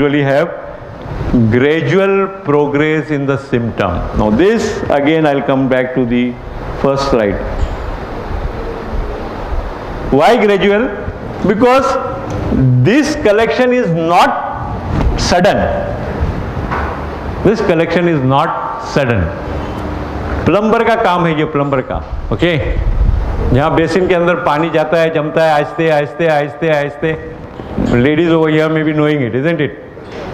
usually have gradual progress in the symptom. Now this again I'll come back to the first slide. Why gradual? Because this collection is not sudden. This collection is not sudden. Plumber का काम है ये, plumber का, okay? जहाँ basin के अंदर पानी जाता है, जमता है, आहिस्ते आहिस्ते आहिस्ते आहिस्ते, ladies over here may be knowing it, isn't it?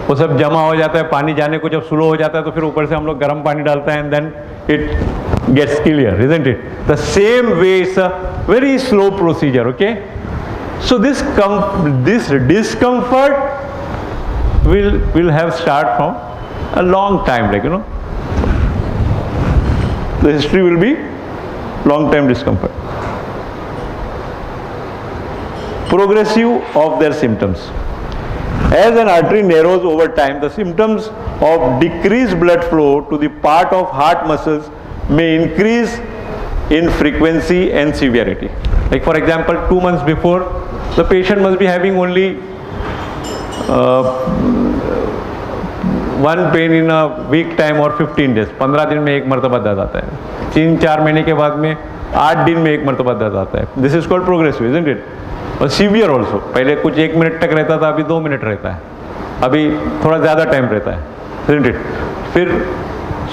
वो सब जमा हो जाता है, पानी जाने को जब स्लो हो जाता है तो फिर ऊपर से हम लोग गर्म पानी डालते हैं, and then it gets clear, isn't it? The same way it's a very slow procedure, okay? So this discomfort will have start from a long time, like, you know, the history will be long time discomfort. Progressive of their symptoms. As an artery narrows over time, the symptoms of decreased blood flow to the part of heart muscles may increase in frequency and severity. Like for example, 2 months before, the patient must be having only one pain in a week time or 15 days. 15 दिन में एक मरतबा दर्द आता है. 3-4 महीने के बाद में 8 दिन में एक मरतबा दर्द आता है. This is called progressive, isn't it? और सीवियर ऑल्सो. पहले कुछ 1 मिनट तक रहता था, अभी 2 मिनट रहता है, अभी थोड़ा ज़्यादा टाइम रहता है, isn't it? फिर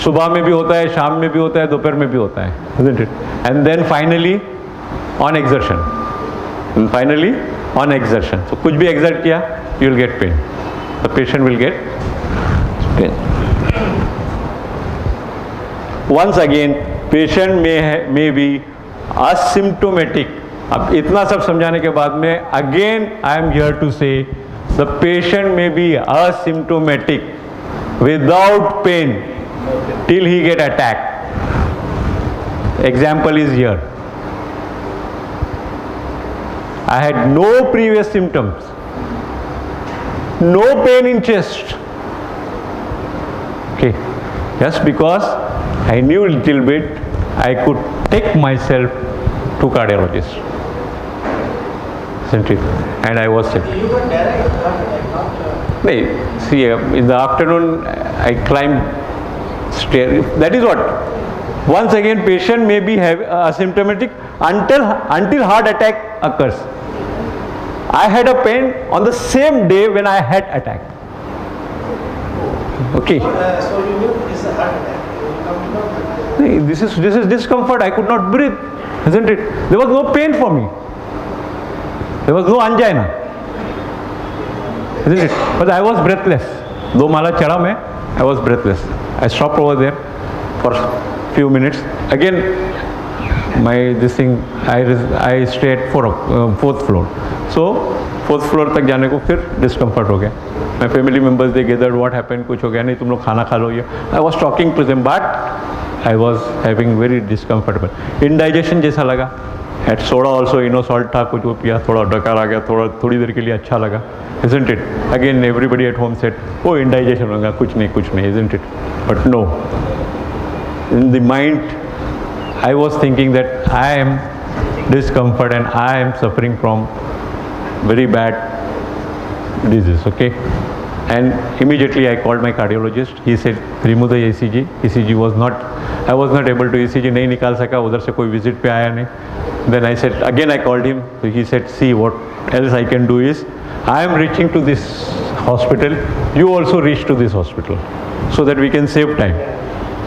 सुबह में भी होता है, शाम में भी होता है, दोपहर में भी होता है, isn't it? And then finally on exertion. And finally on exertion. So कुछ भी exert किया, you will get pain. The patient will get pain. Once again, patient may be asymptomatic. अब इतना सब समझाने के बाद में again I am here to say the patient may be asymptomatic without pain till he get attack. Example is here. I had no previous symptoms, no pain in chest. Okay, just because I knew a little bit, I could take myself to cardiologist. Isn't it? And I was sick. You got direct heart attack, not No, see, in the afternoon I climbed stair. That is what. Once again, patient may be asymptomatic until heart attack occurs. I had a pain on the same day when I had attack. Okay. so you knew it's a heart attack. You come to know that. No, this is discomfort. I could not breathe, isn't it? There was no pain for me. There was no angina, isn't it? But I was breathless. Though mala chada mein, I was breathless. I stopped over there for few minutes. Again, I stayed at 4th floor. So 4th floor तक जाने को फिर discomfort हो गया. My family members, they gathered, what happened? कुछ हो गया नहीं, तुम लोग खाना खा लो ये. I was talking to them, but I was having very discomfortable. Indigestion जैसा लगा. Had soda also, salt था, कुछ वो पिया, थोड़ा डकार आ गया, थोड़ी देर के लिए अच्छा लगा, isn't it? Again, everybody at home said, oh, indigestion होगा, कुछ नहीं, isn't it? But no. In the mind, I was thinking that I am discomfort and I am suffering from very bad disease, okay? And immediately I called my cardiologist. He said, remove the ECG. ECG was not, I was not able to ECG नहीं निकाल सका, उधर से कोई visit पे आया नहीं. Then I said, again I called him. So he said, see, what else I can do is, I am reaching to this hospital, you also reach to this hospital, so that we can save time.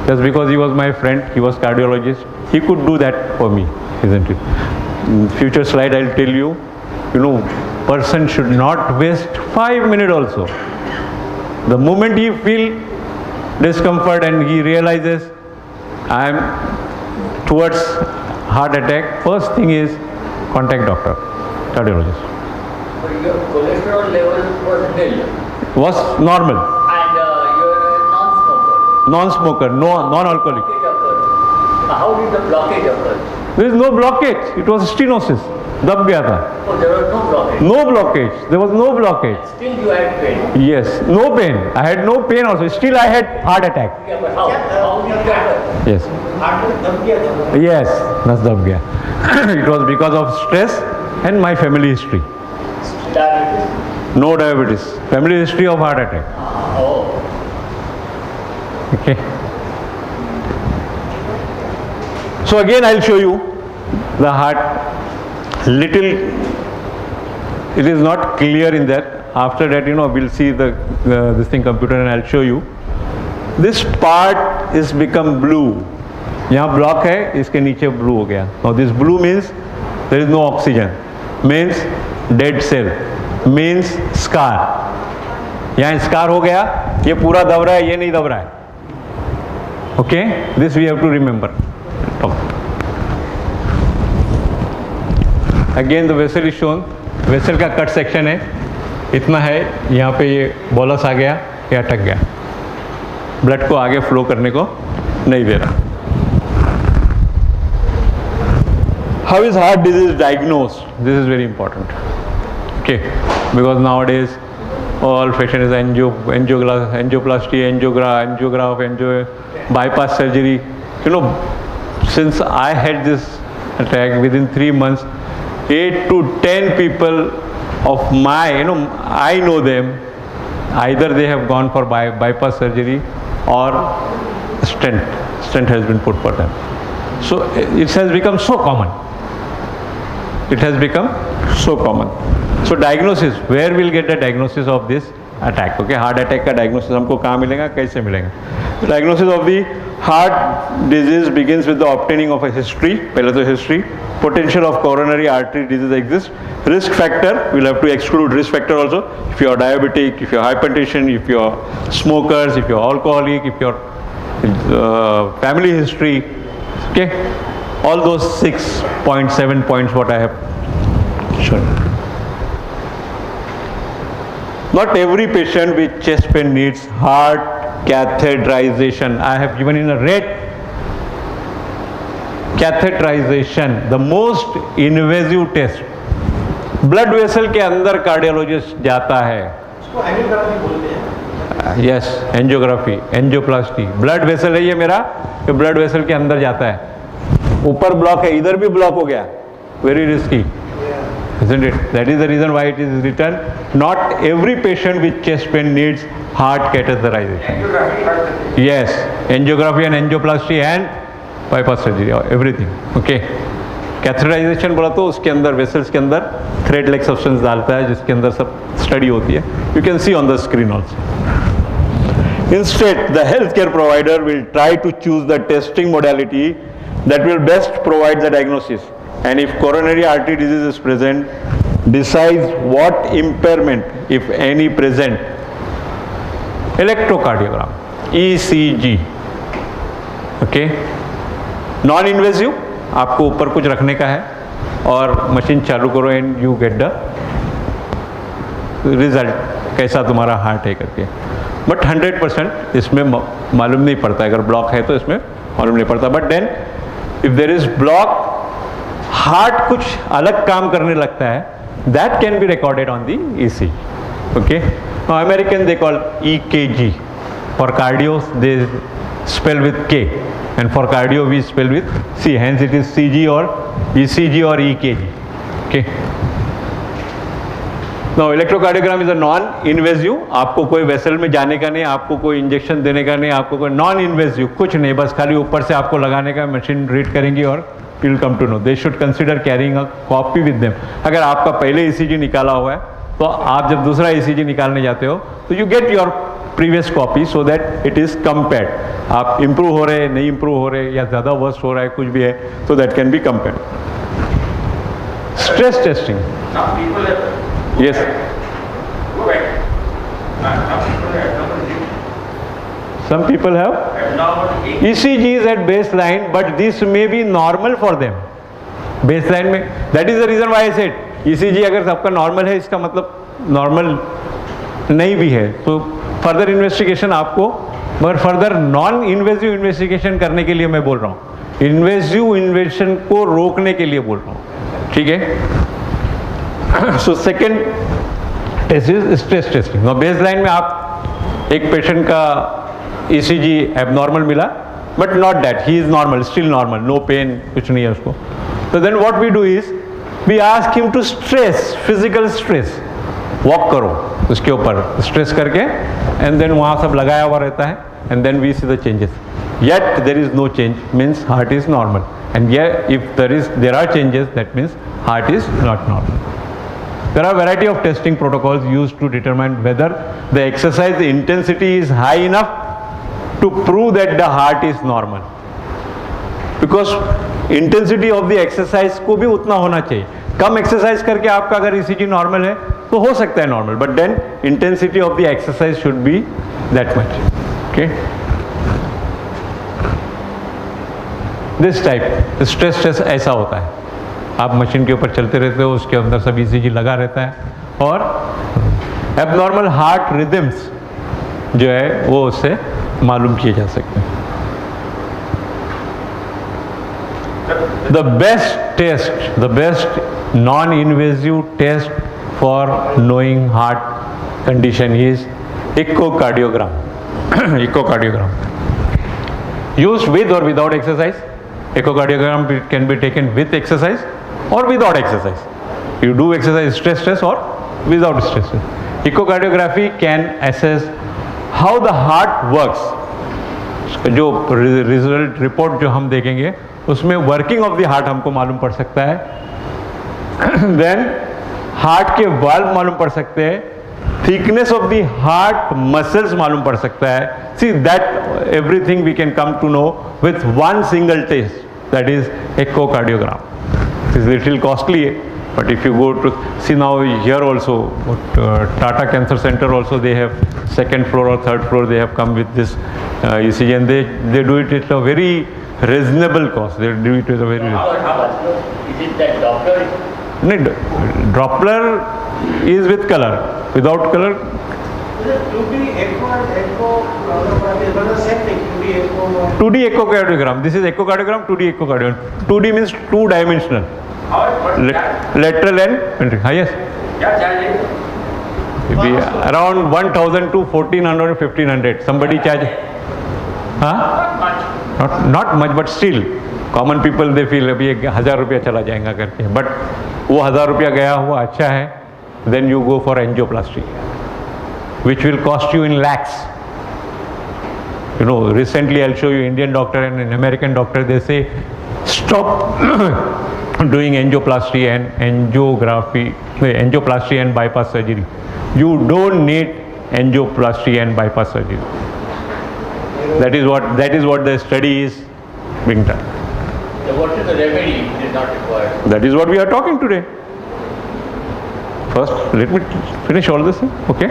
Just because he was my friend, he was cardiologist, he could do that for me, isn't it? In future slide I'll tell you, person should not waste 5 minutes also. The moment he feel discomfort and he realizes I am towards heart attack, first thing is contact doctor, cardiologist. But your cholesterol level was nil. Was normal. And you're a non-smoker. Non-smoker, non-alcoholic. Blockage occurred. How did the blockage occur? There is no blockage. It was stenosis. दब गया था. Oh, there was no blockage. No blockage. There was no blockage. Still you had pain. Yes, no pain. I had no pain also. Still I had heart attack. Yeah, but how? How did you get Yes. Heart दब गया था. Yes, बस दब गया. It was because of stress and my family history. diabetes? No diabetes. Family history of heart attack. Okay. So again I'll show you the heart little. It is not clear in that. After that, we'll see the this thing computer and I'll show you. This part is become blue. यहाँ block है, इसके नीचे blue हो गया. Now this blue means there is no oxygen. Means dead cell. Means scar. यहाँ scar हो गया, ये पूरा दब रहा है, ये नहीं दब रहा है. Okay, this we have to remember. Again the vessel is shown. Vessel का कट सेक्शन है, इतना है, यहाँ पे ये बोलस आ गया, ये अटक गया, ब्लड को आगे फ्लो करने को नहीं दे रहा. How is heart disease diagnosed? This is very important. Okay, because nowadays all fashion is angioplasty, angiograph, bypass surgery. Since I had this attack, within 3 months, 8 to 10 people of my, I know them, either they have gone for bypass surgery or stent has been put for them. So it has become so common. It has become so common. So diagnosis, where we'll get the diagnosis of this attack? Okay, heart attack का diagnosis हमको कहाँ मिलेगा, कैसे मिलेगा? Diagnosis of the heart disease begins with the obtaining of a history. पहले तो history. Potential of coronary artery disease exists. Risk factor, we'll have to exclude risk factor also. If you are diabetic, if you are hypertension, if you are smokers, if you are alcoholic, if you are family history, okay, all those 6.7 points what I have shown. Not every patient with chest pain needs heart catheterization. I have given in a red. Catheterization, the most invasive test. Blood vessel के अंदर cardiologist जाता है. उसको angiography बोलते हैं. Yes, angiography, angioplasty. Blood vessel है ये मेरा, ये ब्लड वेसल के अंदर जाता है. ऊपर ब्लॉक है, इधर भी ब्लॉक हो गया. Very risky, isn't it? That is the reason why it is written, not every patient with chest pain needs heart catheterization. Yes, angiography and angioplasty and bypass surgery, everything. Okay. Catheterization बोला तो उसके अंदर vessels के अंदर thread like substance डालता है, जिसके अंदर सब स्टडी होती है. You can see on the screen also. Instead, the healthcare provider will try to choose the testing modality that will best provide the diagnosis, and if coronary artery disease is present, decides what impairment, if any, present. Electrocardiogram, ECG. Okay. Non-invasive, आपको ऊपर कुछ रखने का है और machine चालू करो and you get the result, कैसा तुम्हारा हार्ट है करके. बट 100% इसमें मालूम नहीं पड़ता. अगर ब्लॉक है तो इसमें मालूम नहीं पड़ता. But then if there is block, heart कुछ अलग काम करने लगता है, that can be recorded on the ECG. Okay, American they call EKG. For cardio they spell with K, and for cardio we spell with C, hence it is CG or ECG or EKG. Okay. Now electrocardiogram is a non-invasive. आपको कोई vessel में जाने का नहीं, आपको कोई injection देने का नहीं, आपको कोई non-invasive कुछ नहीं, बस खाली ऊपर से आपको लगाने का, मशीन रीड करेंगी और you will come to know. They should consider carrying a copy with them. अगर आपका पहले ECG निकाला हुआ है तो आप जब दूसरा ECG निकालने जाते हो तो you get your previous copy so that it is compared. आप इम्प्रूव हो रहे, नहीं इम्प्रूव हो रहे, या ज़्यादा वर्स्ट हो रहा है, कुछ भी है, तो that can be compared. Stress testing. Yes, some people have ECGs at baseline, but this may be normal for them. Baseline में, that is the reason why I said ECG अगर सबका नॉर्मल है, इसका मतलब नॉर्मल नहीं भी है, तो फर्दर इन्वेस्टिगेशन आपको, मगर फर्दर नॉन इन्वेजिव इन्वेस्टिगेशन करने के लिए मैं बोल रहा हूँ, इन्वेजिव इन्वेस्टिगेशन को रोकने के लिए बोल रहा हूँ. ठीक है. So second test is stress testing. और बेसलाइन में आप एक पेशेंट का ECG एबनॉर्मल मिला, but not that, he is normal, still normal, no pain, कुछ नहीं है उसको. तो then what we do is we ask him to stress, physical stress. Walk करो उसके ऊपर स्ट्रेस करके, एंड देन वहाँ सब लगाया हुआ रहता है, and then we see the changes. Yet there is no change, means heart is normal. And if there are changes, that means heart is not normal. There are variety of testing protocols used to determine whether the exercise intensity is high enough to prove that the heart is normal. Because intensity of the exercise को भी उतना होना चाहिए. कम exercise करके आपका अगर ECG normal है तो हो सकता है normal, but then intensity of the exercise should be that much. Okay, this type stress ऐसा होता है. आप मशीन के ऊपर चलते रहते हो, उसके अंदर सब ECG लगा रहता है, और एबनॉर्मल हार्ट रिदम्स जो है वो उससे मालूम किए जा सकते हैं. The best non-invasive test for knowing heart condition is echocardiogram. Echocardiogram used with or without exercise. Echocardiogram can be taken with exercise or without exercise. You do exercise stress or without stress. Echocardiography can assess how the heart works. जो result report जो हम देखेंगे उसमें working of the heart हमको मालूम पड़ सकता है. देन हार्ट के वाल्व मालूम पड़ सकते हैं, thickness of the heart muscles मालूम पड़ सकता है. See that everything we can come to know with one single test, that is echocardiogram. It is little costly, but if you go to see now here also, Tata Cancer Center also, they have second floor or third floor, they have come with this ECG, and they do it at a very reasonable cost. They do it with a very Is it that Doppler? no, Doppler is with color. Without color, Is it 2D echo and echo? It's not the same thing. 2D echo. 2D echocardiogram. This is echocardiogram, 2D echocardiogram. 2D means two dimensional. How much? Lateral and yes. Yeah, charge. Maybe around 1,000 to 1,400 or 1,500. Somebody charge. Huh? Not much. Not much, but still common people they feel अभी 1,000 रुपया चला जाएगा करके, but वो 1,000 रुपया गया हुआ अच्छा है. Then you go for angioplasty, which will cost you in lakhs. You know, recently I'll show you Indian doctor and an American doctor. They say stop doing angioplasty and angioplasty and bypass surgery. You don't need angioplasty and bypass surgery. That is what the study is being done. So what is the remedy if it is not required? That is what we are talking today. First, let me finish all this, okay?